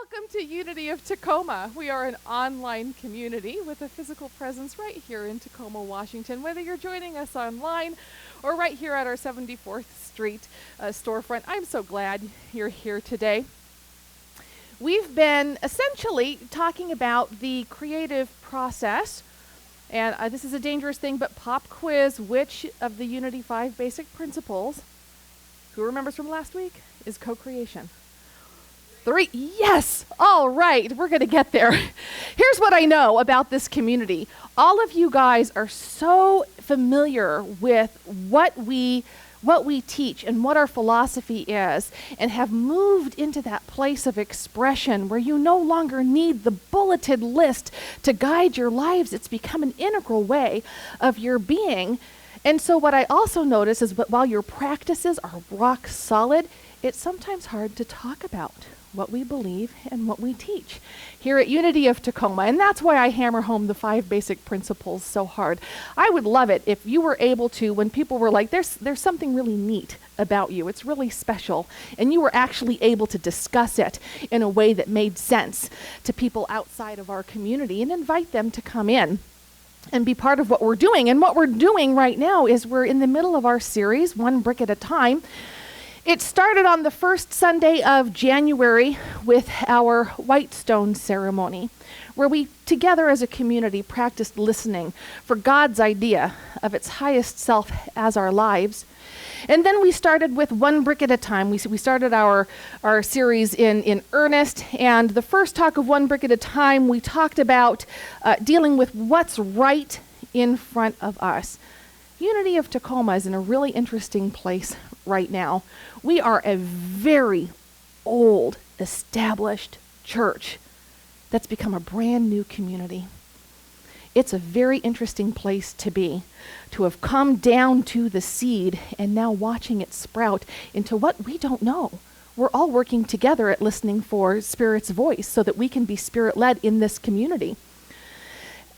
Welcome to Unity of Tacoma. We are an online community with a physical presence right here in Tacoma, Washington. Whether you're joining us online or right here at our 74th Street storefront, I'm so glad you're here today. We've been essentially talking about the creative process, and this is a dangerous thing, but pop quiz, which of the Unity 5 basic principles, who remembers from last week, is co-creation? 3, yes! All right, we're going to get there. Here's what I know about this community. All of you guys are so familiar with what we teach and what our philosophy is, and have moved into that place of expression where you no longer need the bulleted list to guide your lives. It's become an integral way of your being. And so what I also notice is that while your practices are rock solid, it's sometimes hard to talk about what we believe and what we teach here at Unity of Tacoma. And that's why I hammer home the 5 basic principles so hard. I would love it if you were able to, when people were like, there's something really neat about you, it's really special, and you were actually able to discuss it in a way that made sense to people outside of our community and invite them to come in and be part of what we're doing. And what we're doing right now is we're in the middle of our series, One Brick at a Time. It started on the first Sunday of January with our Whitestone ceremony, where we together as a community practiced listening for God's idea of its highest self as our lives. And then we started with One Brick at a Time. We started our series in earnest, and the first talk of One Brick at a Time, we talked about dealing with what's right in front of us. Unity of Tacoma is in a really interesting place right now. We are a very old, established church that's become a brand new community. It's a very interesting place to be, to have come down to the seed and now watching it sprout into what we don't know. We're all working together at listening for Spirit's voice so that we can be Spirit-led in this community.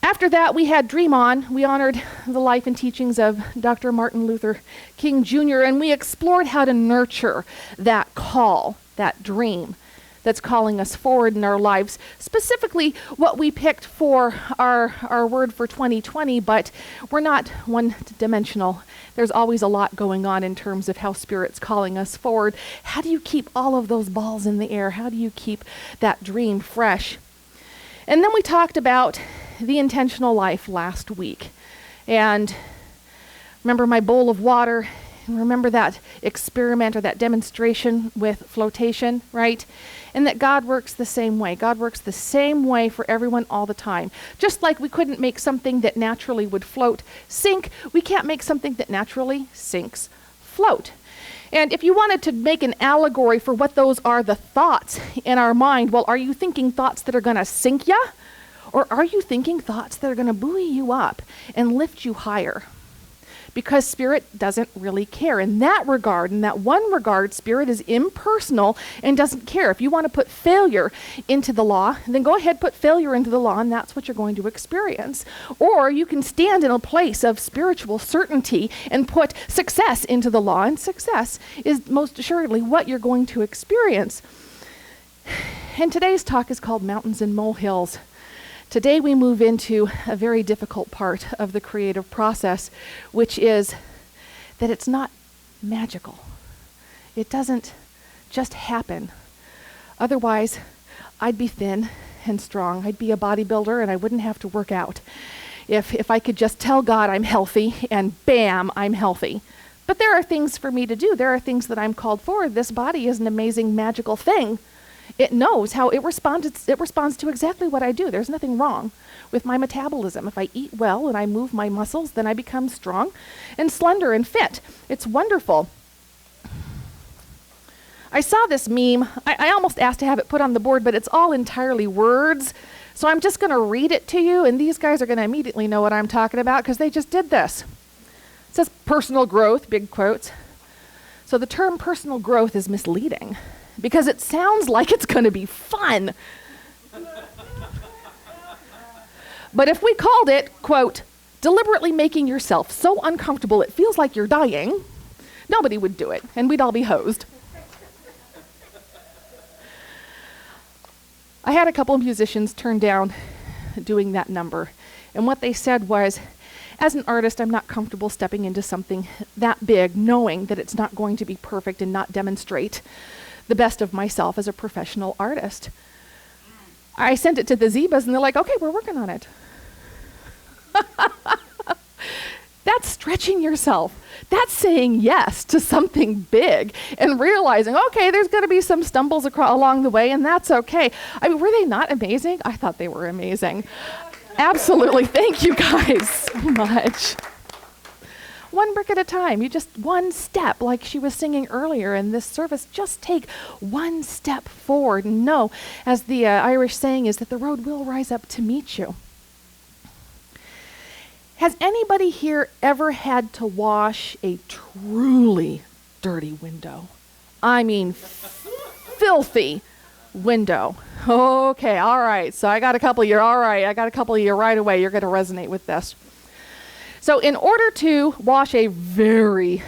After that, we had Dream On. We honored the life and teachings of Dr. Martin Luther King Jr., and we explored how to nurture that call, that dream that's calling us forward in our lives. Specifically, what we picked for our word for 2020, but we're not one-dimensional. There's always a lot going on in terms of how Spirit's calling us forward. How do you keep all of those balls in the air? How do you keep that dream fresh? And then we talked about the intentional life last week. And remember my bowl of water, and remember that experiment or that demonstration with flotation, right? And that God works the same way. God works the same way for everyone all the time. Just like we couldn't make something that naturally would float sink, we can't make something that naturally sinks float. And if you wanted to make an allegory for what those are, the thoughts in our mind, well, are you thinking thoughts that are going to sink you? Or are you thinking thoughts that are going to buoy you up and lift you higher? Because Spirit doesn't really care. In that regard, in that one regard, Spirit is impersonal and doesn't care. If you want to put failure into the law, then go ahead, put failure into the law, and that's what you're going to experience. Or you can stand in a place of spiritual certainty and put success into the law, and success is most assuredly what you're going to experience. And today's talk is called Mountains and Molehills. Today we move into a very difficult part of the creative process, which is that it's not magical. It doesn't just happen. Otherwise, I'd be thin and strong. I'd be a bodybuilder and I wouldn't have to work out. If I could just tell God I'm healthy and bam, I'm healthy. But there are things for me to do. There are things that I'm called for. This body is an amazing, magical thing. It knows how it responds. It responds to exactly what I do. There's nothing wrong with my metabolism. If I eat well and I move my muscles, then I become strong and slender and fit. It's wonderful. I saw this meme. I almost asked to have it put on the board, but it's all entirely words. So I'm just going to read it to you, and these guys are going to immediately know what I'm talking about because they just did this. It says personal growth, big quotes. So the term personal growth is misleading, because it sounds like it's going to be fun. But if we called it, quote, deliberately making yourself so uncomfortable it feels like you're dying, nobody would do it, and we'd all be hosed. I had a couple of musicians turn down doing that number. And what they said was, as an artist, I'm not comfortable stepping into something that big, knowing that it's not going to be perfect and not demonstrate the best of myself as a professional artist. I sent it to the Zebas, and they're like, okay, we're working on it. That's stretching yourself. That's saying yes to something big and realizing, okay, there's going to be some stumbles along the way, and that's okay. I mean, were they not amazing? I thought they were amazing. Absolutely. Thank you guys so much. One brick at a time. You just one step, like she was singing earlier in this service, just take one step forward and know, as the Irish saying is, that the road will rise up to meet you. Has anybody here ever had to wash a truly dirty window? I mean, filthy window. Okay, all right. So I got a couple of you. All right, I got a couple of you right away. You're going to resonate with this. So in order to wash a very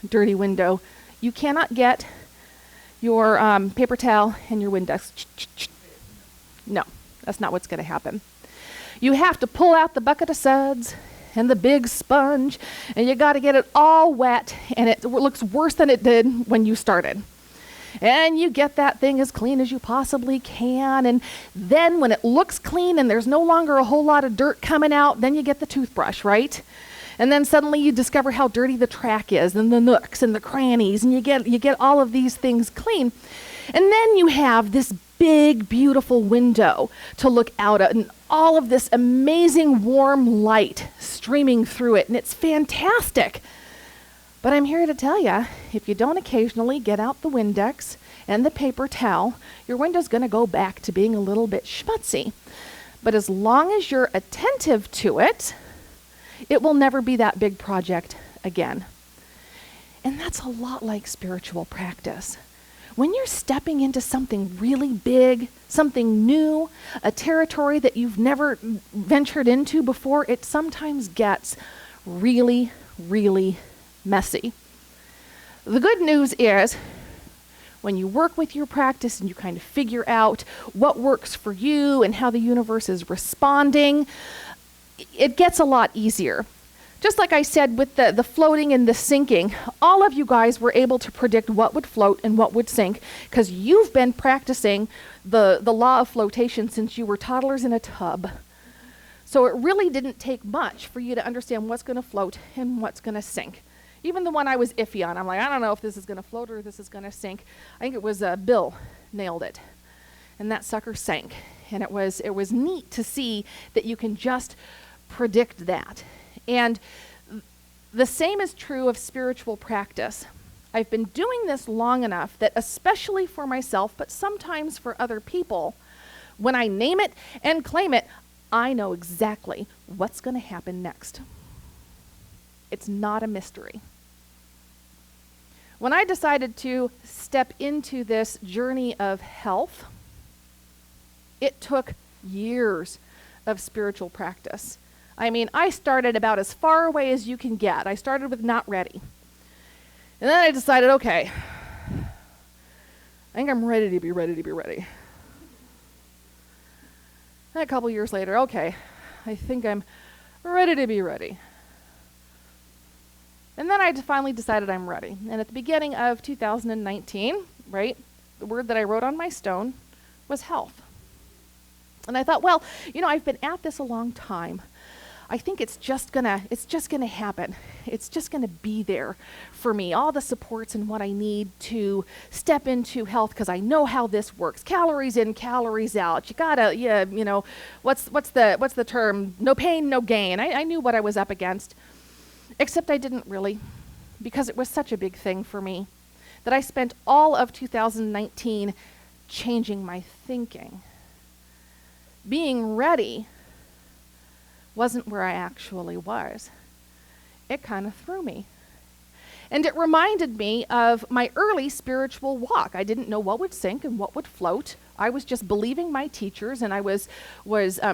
dirty window, you cannot get your paper towel and your Windex. No, that's not what's going to happen. You have to pull out the bucket of suds and the big sponge, and you got to get it all wet, and it looks worse than it did when you started. And you get that thing as clean as you possibly can, and then when it looks clean and there's no longer a whole lot of dirt coming out, then you get the toothbrush, right? And then suddenly you discover how dirty the track is, and the nooks and the crannies, and you get all of these things clean. And then you have this big, beautiful window to look out at, and all of this amazing warm light streaming through it, and it's fantastic. But I'm here to tell you, if you don't occasionally get out the Windex and the paper towel, your window's going to go back to being a little bit schmutzy. But as long as you're attentive to it, it will never be that big project again. And that's a lot like spiritual practice. When you're stepping into something really big, something new, a territory that you've never ventured into before, it sometimes gets really, really messy. The good news is, when you work with your practice and you kind of figure out what works for you and how the universe is responding, it gets a lot easier. Just like I said with the floating and the sinking, all of you guys were able to predict what would float and what would sink because you've been practicing the law of flotation since you were toddlers in a tub. So it really didn't take much for you to understand what's going to float and what's going to sink. Even the one I was iffy on, I'm like, I don't know if this is going to float or if this is going to sink. I think it was Bill nailed it. And that sucker sank. And it was neat to see that you can just predict that. And the same is true of spiritual practice. I've been doing this long enough that, especially for myself, but sometimes for other people, when I name it and claim it, I know exactly what's going to happen next. It's not a mystery. When I decided to step into this journey of health, it took years of spiritual practice. I mean, I started about as far away as you can get. I started with not ready. And then I decided, okay, I think I'm ready to be ready to be ready. And a couple years later, okay, I think I'm ready to be ready. And then I finally decided I'm ready. And at the beginning of 2019, right, the word that I wrote on my stone was health. And I thought, well, I've been at this a long time. I think it's just gonna happen. It's just gonna be there for me. All the supports and what I need to step into health, because I know how this works. Calories in, calories out. You gotta, what's the term? No pain, no gain. I knew what I was up against, except I didn't really, because it was such a big thing for me that I spent all of 2019 changing my thinking. Being ready wasn't where I actually was. It kind of threw me. And it reminded me of my early spiritual walk. I didn't know what would sink and what would float. I was just believing my teachers, and I was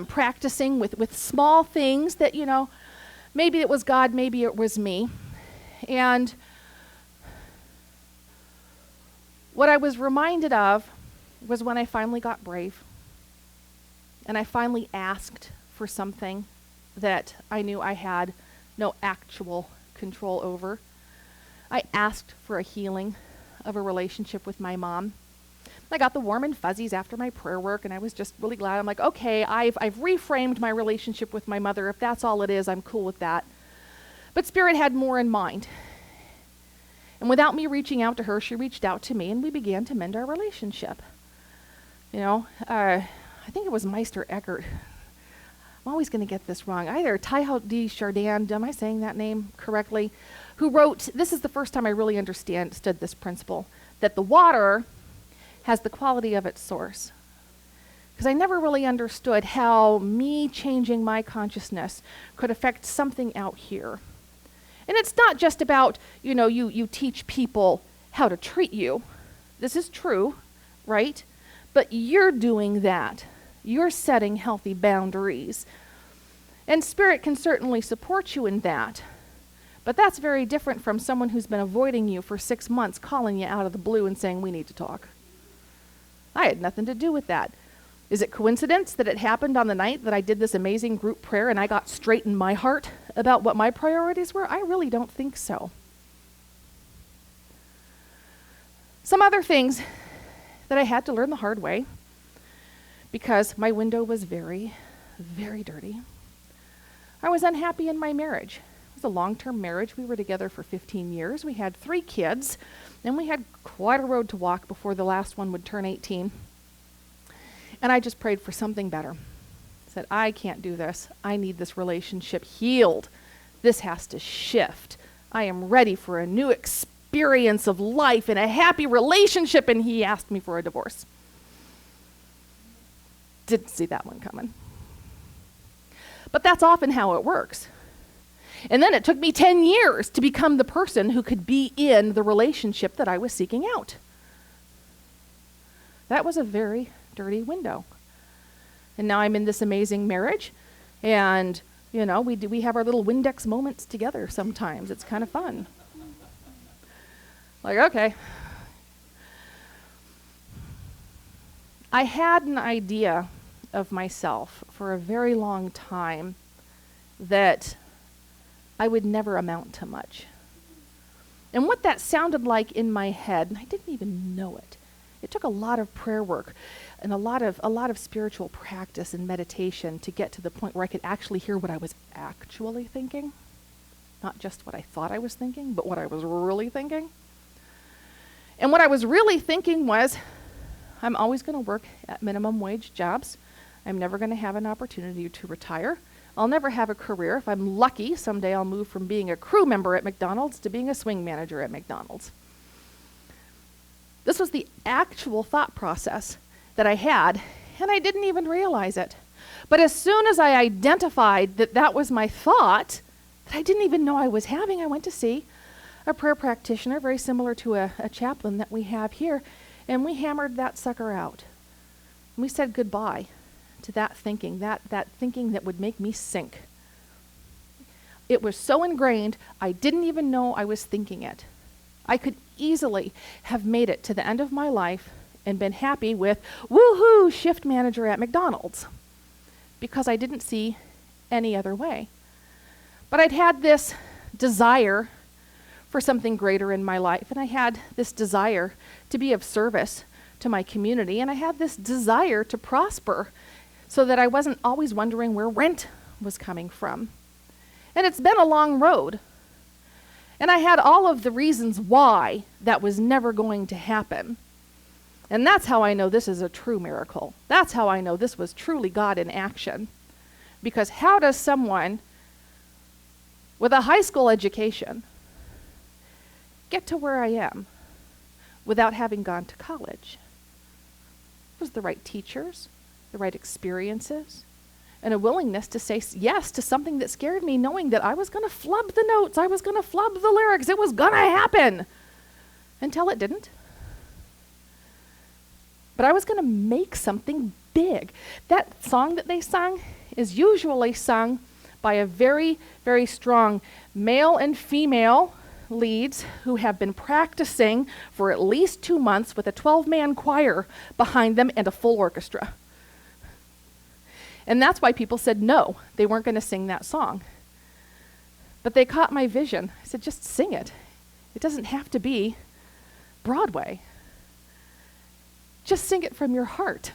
practicing with small things that, maybe it was God, maybe it was me. And what I was reminded of was when I finally got brave. and I finally asked for something that I knew I had no actual control over. I asked for a healing of a relationship with my mom. I got the warm and fuzzies after my prayer work, and I was just really glad. I'm like, okay, I've reframed my relationship with my mother. If that's all it is, I'm cool with that. But Spirit had more in mind. And without me reaching out to her, she reached out to me, and we began to mend our relationship. I think it was Meister Eckhart. I'm always going to get this wrong. Either Teilhard de Chardin, am I saying that name correctly? Who wrote, this is the first time I really understood this principle, that the water has the quality of its source. Because I never really understood how me changing my consciousness could affect something out here. And it's not just about, you teach people how to treat you. This is true, right? But you're doing that. You're setting healthy boundaries. And Spirit can certainly support you in that. But that's very different from someone who's been avoiding you for 6 months, calling you out of the blue and saying, we need to talk. I had nothing to do with that. Is it coincidence that it happened on the night that I did this amazing group prayer and I got straight in my heart about what my priorities were? I really don't think so. Some other things that I had to learn the hard way, because my window was very, very dirty. I was unhappy in my marriage. It was a long-term marriage. We were together for 15 years. We had 3 kids, and we had quite a road to walk before the last one would turn 18. And I just prayed for something better. I said, I can't do this. I need this relationship healed. This has to shift. I am ready for a new experience of life and a happy relationship. And he asked me for a divorce. Didn't see that one coming. But that's often how it works. And then it took me 10 years to become the person who could be in the relationship that I was seeking out. That was a very dirty window. And now I'm in this amazing marriage, and we have our little Windex moments together sometimes. It's kind of fun. Like, okay. I had an idea of myself for a very long time that I would never amount to much. And what that sounded like in my head, and I didn't even know it. It took a lot of prayer work and a lot of spiritual practice and meditation to get to the point where I could actually hear what I was actually thinking. Not just what I thought I was thinking, but what I was really thinking. And what I was really thinking was, I'm always going to work at minimum wage jobs. I'm never going to have an opportunity to retire. I'll never have a career. If I'm lucky, someday I'll move from being a crew member at McDonald's to being a swing manager at McDonald's. This was the actual thought process that I had, and I didn't even realize it. But as soon as I identified that that was my thought, that I didn't even know I was having, I went to see a prayer practitioner, very similar to a chaplain that we have here, and we hammered that sucker out. And we said goodbye to that thinking that would make me sink. It was so ingrained, I didn't even know I was thinking it. I could easily have made it to the end of my life and been happy with, woohoo, shift manager at McDonald's, because I didn't see any other way. But I'd had this desire for something greater in my life, and I had this desire to be of service to my community, and I had this desire to prosper so that I wasn't always wondering where rent was coming from. And it's been a long road. And I had all of the reasons why that was never going to happen. And that's how I know this is a true miracle. That's how I know this was truly God in action. Because how does someone with a high school education get to where I am without having gone to college? It was the right teachers, the right experiences, and a willingness to say yes to something that scared me, knowing that I was going to flub the notes, I was going to flub the lyrics, it was going to happen, until it didn't. But I was going to make something big. That song that they sung is usually sung by a very, very strong male and female leads who have been practicing for at least 2 months with a 12-man choir behind them and a full orchestra. And that's why people said no, they weren't going to sing that song. But they caught my vision. I said, just sing it. It doesn't have to be Broadway. Just sing it from your heart.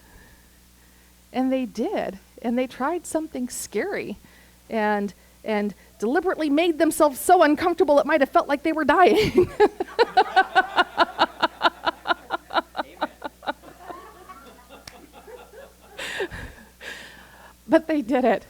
And they did. And they tried something scary and deliberately made themselves so uncomfortable it might have felt like they were dying. But they did it.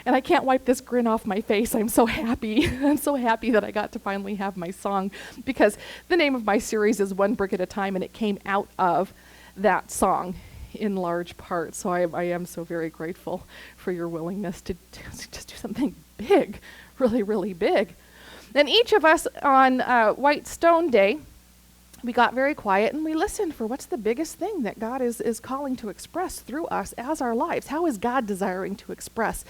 And I can't wipe this grin off my face. I'm so happy. I'm so happy that I got to finally have my song, because the name of my series is One Brick at a Time, and it came out of that song in large part. So I am so very grateful for your willingness to just do something big, really, really big. And each of us on White Stone Day, we got very quiet and we listened for what's the biggest thing that God is calling to express through us as our lives. How is God desiring to express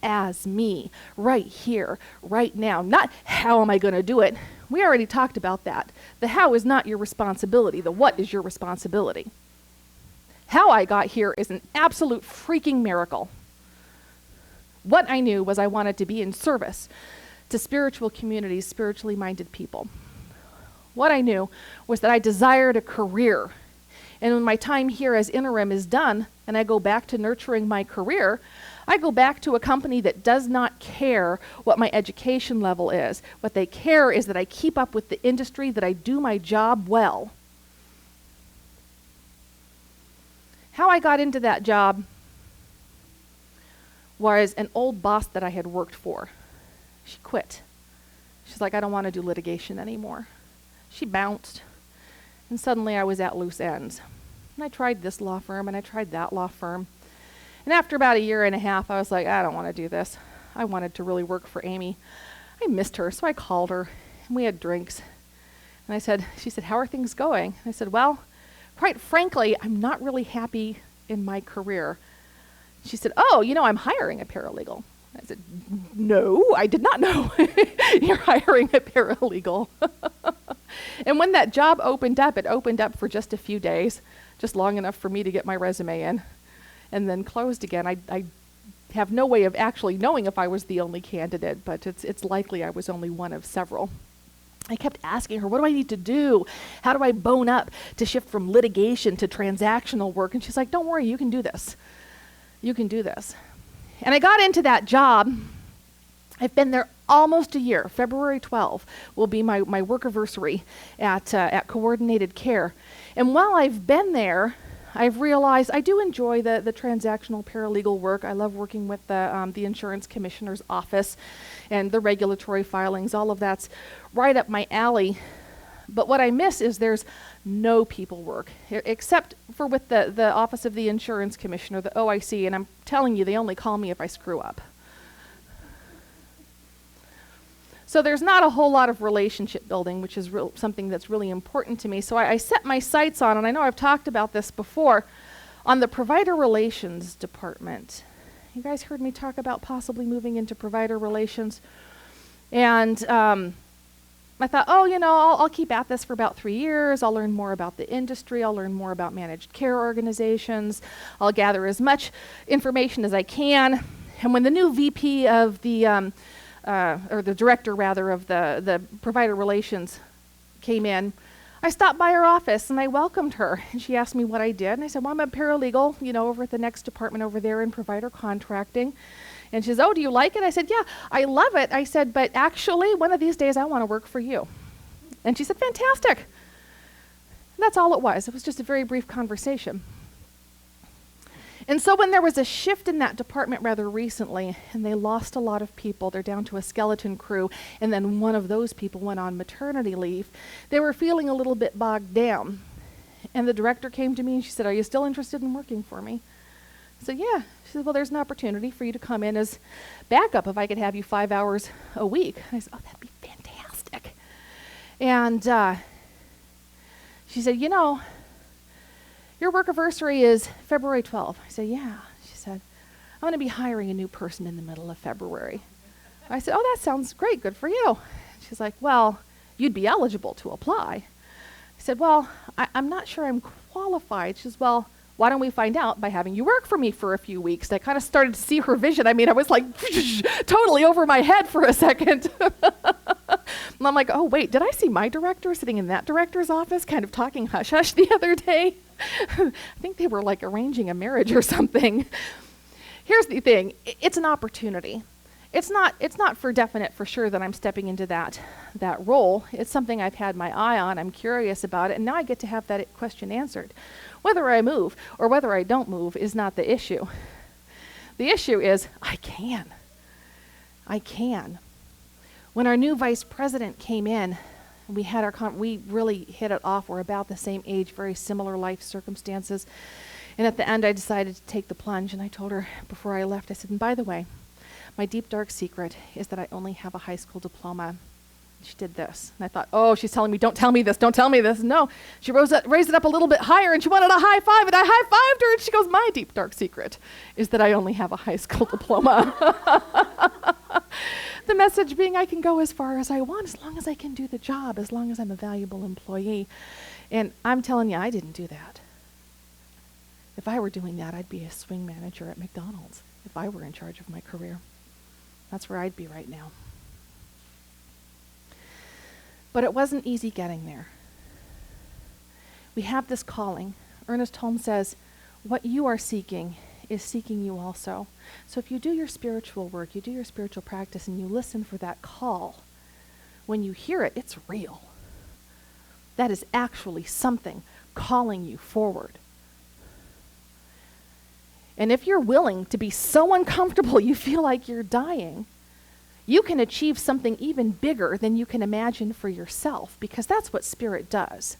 as me, right here, right now? Not how am I going to do it? We already talked about that. The how is not your responsibility. The what is your responsibility. How I got here is an absolute freaking miracle. What I knew was I wanted to be in service to spiritual communities, spiritually minded people. What I knew was that I desired a career. And when my time here as interim is done and I go back to nurturing my career, I go back to a company that does not care what my education level is. What they care is that I keep up with the industry, that I do my job well. How I got into that job was an old boss that I had worked for. She quit. She's like, I don't want to do litigation anymore. She bounced, and suddenly I was at loose ends. And I tried this law firm, and I tried that law firm. And after about a year and a half, I was like, I don't want to do this. I wanted to really work for Amy. I missed her, so I called her, and we had drinks. And she said, how are things going? And I said, well, quite frankly, I'm not really happy in my career. She said, oh, I'm hiring a paralegal. I said, no, I did not know. You're hiring a paralegal. And when that job opened up, it opened up for just a few days, just long enough for me to get my resume in, and then closed again. I have no way of actually knowing if I was the only candidate, but it's likely I was only one of several. I kept asking her, what do I need to do? How do I bone up to shift from litigation to transactional work? And she's like, don't worry, you can do this. You can do this. And I got into that job. I've been there almost a year. February 12 will be my workiversary at Coordinated Care. And while I've been there, I've realized I do enjoy the transactional paralegal work. I love working with the insurance commissioner's office and the regulatory filings. All of that's right up my alley. But what I miss is there's no people work, except for with the Office of the Insurance Commissioner, the OIC, and I'm telling you, they only call me if I screw up. So there's not a whole lot of relationship building, which is something that's really important to me. So I set my sights on, and I know I've talked about this before, on the provider relations department. You guys heard me talk about possibly moving into provider relations. And I thought, I'll keep at this for about 3 years. I'll learn more about the industry. I'll learn more about managed care organizations. I'll gather as much information as I can. And when the new VP of the or the director rather of the provider relations came in, I stopped by her office and I welcomed her, and she asked me what I did, and I said, well, I'm a paralegal, over at the next department over there in provider contracting. And she says, oh, do you like it? I said, yeah, I love it. I said, but actually, one of these days I want to work for you. And she said, fantastic. And that's all it was. It was just a very brief conversation. And so when there was a shift in that department rather recently, and they lost a lot of people, they're down to a skeleton crew, and then one of those people went on maternity leave, they were feeling a little bit bogged down. And the director came to me and she said, are you still interested in working for me? I said, yeah. She said, well, there's an opportunity for you to come in as backup if I could have you 5 hours a week. And I said, oh, that'd be fantastic. And she said, your workiversary is February 12th. I said, yeah. She said, I'm going to be hiring a new person in the middle of February. I said, oh, that sounds great. Good for you. She's like, well, you'd be eligible to apply. I said, well, I'm not sure I'm qualified. She says, well, why don't we find out by having you work for me for a few weeks? And I kind of started to see her vision. I mean, I was like totally over my head for a second. And I'm like, oh, wait, did I see my director sitting in that director's office kind of talking hush-hush the other day? I think they were like arranging a marriage or something. Here's the thing. It's an opportunity. It's not for definite for sure that I'm stepping into that role. It's something I've had my eye on. I'm curious about it, and now I get to have that question answered. Whether I move or whether I don't move is not the issue. The issue is I can. When our new vice president came in, we had we really hit it off. We're about the same age, very similar life circumstances. And at the end, I decided to take the plunge, and I told her before I left, I said, and by the way, my deep, dark secret is that I only have a high school diploma. She did this. And I thought, oh, she's telling me, don't tell me this, don't tell me this. No, she raised it up a little bit higher, and she wanted a high five, and I high-fived her, and she goes, my deep, dark secret is that I only have a high school diploma. The message being I can go as far as I want, as long as I can do the job, as long as I'm a valuable employee. And I'm telling you, I didn't do that. If I were doing that, I'd be a swing manager at McDonald's if I were in charge of my career. That's where I'd be right now. But it wasn't easy getting there. We have this calling. Ernest Holmes says, what you are seeking is seeking you also. So if you do your spiritual work, you do your spiritual practice, and you listen for that call, when you hear it, it's real. That is actually something calling you forward. And if you're willing to be so uncomfortable you feel like you're dying, you can achieve something even bigger than you can imagine for yourself, because that's what Spirit does.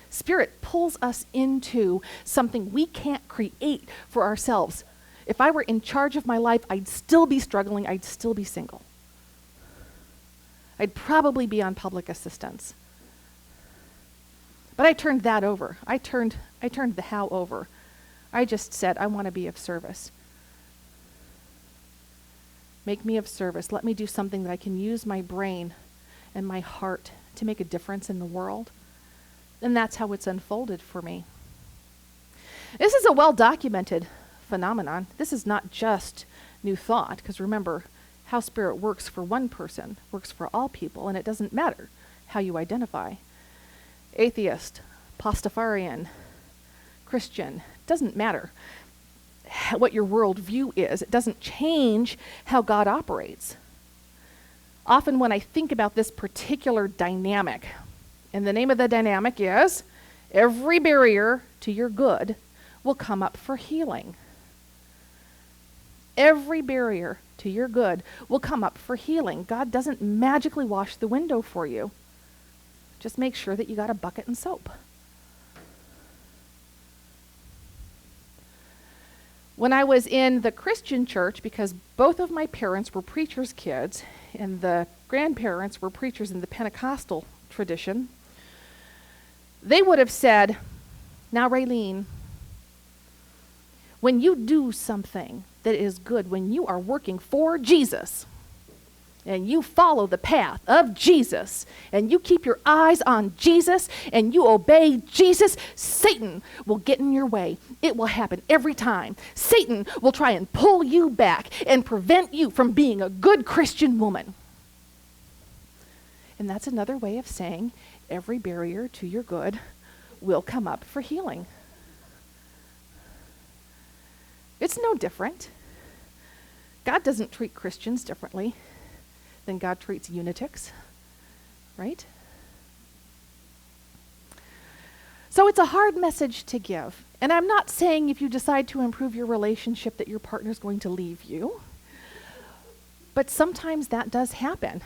Spirit pulls us into something we can't create for ourselves. If I were in charge of my life, I'd still be struggling, I'd still be single. I'd probably be on public assistance. But I turned that over. I turned the how over. I just said, I want to be of service. Make me of service. Let me do something that I can use my brain and my heart to make a difference in the world. And that's how it's unfolded for me. This is a well-documented phenomenon. This is not just new thought, because remember, how Spirit works for one person works for all people, and it doesn't matter how you identify. Atheist, Pastafarian, Christian, doesn't matter what your worldview is. It doesn't change how God operates. Often when I think about this particular dynamic, and the name of the dynamic is, every barrier to your good will come up for healing. Every barrier to your good will come up for healing. God doesn't magically wash the window for you. Just make sure that you got a bucket and soap. When I was in the Christian church, because both of my parents were preachers' kids, and the grandparents were preachers in the Pentecostal tradition, they would have said, now Raylene, when you do something that is good, when you are working for Jesus, and you follow the path of Jesus, and you keep your eyes on Jesus, and you obey Jesus, Satan will get in your way. It will happen every time. Satan will try and pull you back and prevent you from being a good Christian woman. And that's another way of saying every barrier to your good will come up for healing. It's no different. God doesn't treat Christians differently than God treats lunatics, right? So it's a hard message to give. And I'm not saying if you decide to improve your relationship that your partner's going to leave you. But sometimes that does happen.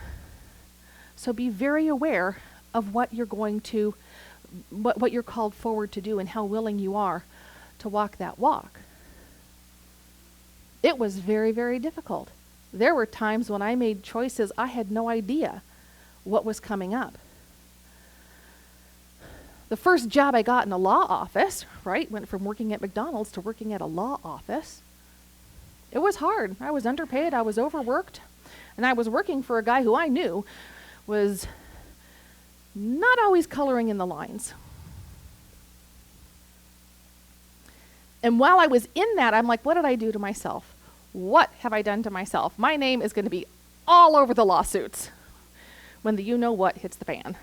So be very aware of what you're going to, what you're called forward to do, and how willing you are to walk that walk. It was very, very difficult. There were times when I made choices I had no idea what was coming up. The first job I got in a law office, right, went from working at McDonald's to working at a law office. It was hard. I was underpaid, I was overworked, and I was working for a guy who I knew was not always coloring in the lines. And while I was in that, I'm like, what did I do to myself? What have I done to myself? My name is going to be all over the lawsuits when the you-know-what hits the fan.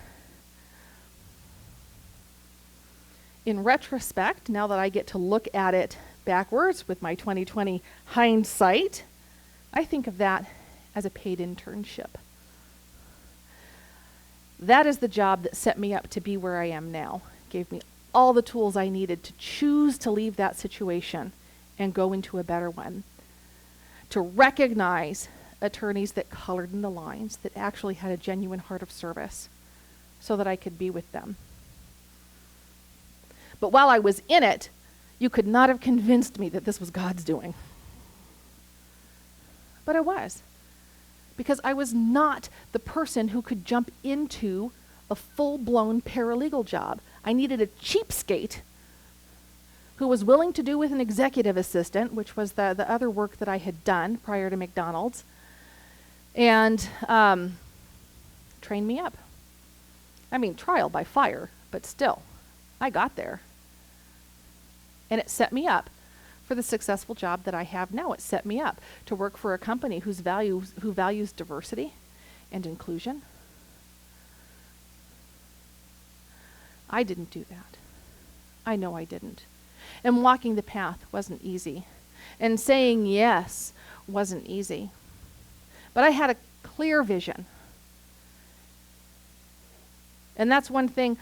In retrospect, now that I get to look at it backwards with my 2020 hindsight, I think of that as a paid internship. That is the job that set me up to be where I am now. Gave me all the tools I needed to choose to leave that situation and go into a better one. To recognize attorneys that colored in the lines, that actually had a genuine heart of service, so that I could be with them. But while I was in it, you could not have convinced me that this was God's doing. But I was. Because I was not the person who could jump into a full-blown paralegal job. I needed a cheapskate who was willing to do with an executive assistant, which was the other work that I had done prior to McDonald's, and train me up. I mean, trial by fire, but still, I got there. And it set me up for the successful job that I have now. It set me up to work for a company who values diversity and inclusion. I didn't do that. I know I didn't. And walking the path wasn't easy. And saying yes wasn't easy. But I had a clear vision. And that's one thing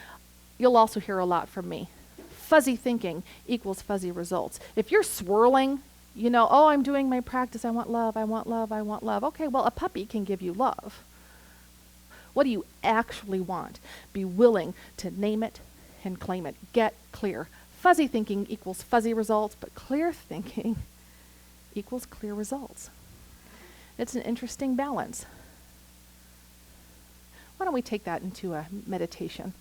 you'll also hear a lot from me. Fuzzy thinking equals fuzzy results. If you're swirling, oh, I'm doing my practice, I want love, I want love, I want love. Okay, well, a puppy can give you love. What do you actually want? Be willing to name it and claim it. Get clear. Fuzzy thinking equals fuzzy results, but clear thinking equals clear results. It's an interesting balance. Why don't we take that into a meditation?